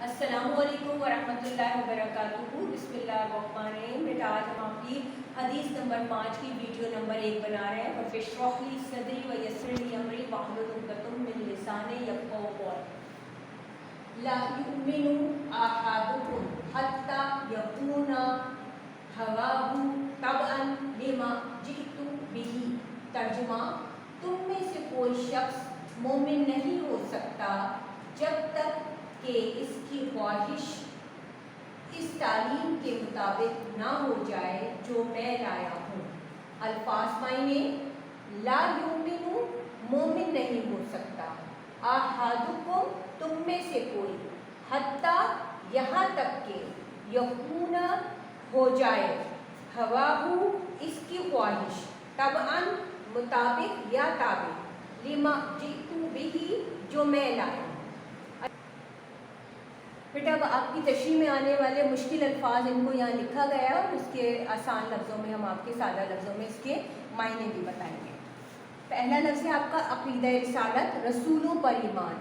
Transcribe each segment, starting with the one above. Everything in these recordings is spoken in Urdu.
السلام علیکم ورحمۃ اللہ وبرکاتہ۔ بسم اللہ الرحمن الرحیم۔ بیٹا آج ہم آپ کی حدیث نمبر 5 کی ویڈیو نمبر 1 بنا رہے ہیں۔ رب اشرح لی صدری ویسر لی امری واحلل عقدۃ من لسانی یفقہوا قولی۔ لا یؤمن احدکم حتی یکون ہواہ تبعا لما جئت بہ۔ ترجمہ: تم میں سے کوئی شخص مومن نہیں ہو سکتا جب تک کہ اس کی خواہش اس تعلیم کے مطابق نہ ہو جائے جو میں لایا ہوں۔ الفاظ معنی: لا یؤمن مومن نہیں ہو سکتا، احدکم تم میں سے کوئی، حتی یہاں تک کہ، یکون ہو جائے، ہواہ اس کی خواہش، طبعا مطابق یا تابع، لما جئت بہ جو میں لایا ہوں۔ بیٹا اب آپ کی تشریح میں آنے والے مشکل الفاظ ان کو یہاں لکھا گیا ہے اور اس کے آسان لفظوں میں ہم آپ کے سادہ لفظوں میں اس کے معنی بھی بتائیں گے۔ پہلا لفظ ہے آپ کا عقیدہ رسالت، رسولوں پر ایمان،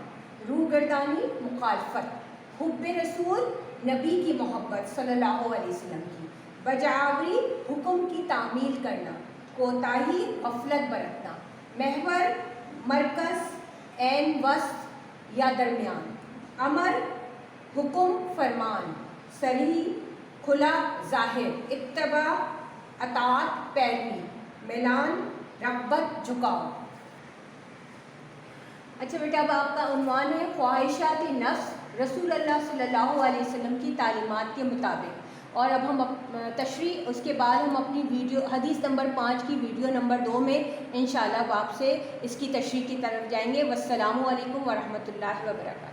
روگردانی مخالفت، حب رسول نبی کی محبت صلی اللہ علیہ وسلم کی، بجاوری حکم کی تعمیل کرنا، کوتاہی غفلت برتنا، محور مرکز عین وسط یا درمیان، امر حکم فرمان، صریح کھلا ظاہر، اتباع اطاعت پیروی، میلان رغبت جھکاؤ۔ اچھا بیٹا اب آپ کا عنوان ہے خواہشات نفس رسول اللہ صلی اللہ علیہ وسلم کی تعلیمات کے مطابق، اور اب ہم تشریح اس کے بعد ہم اپنی ویڈیو حدیث نمبر 5 کی ویڈیو نمبر 2 میں انشاءاللہ آپ سے اس کی تشریح کی طرف جائیں گے۔ والسلام علیکم ورحمۃ اللہ وبرکاتہ۔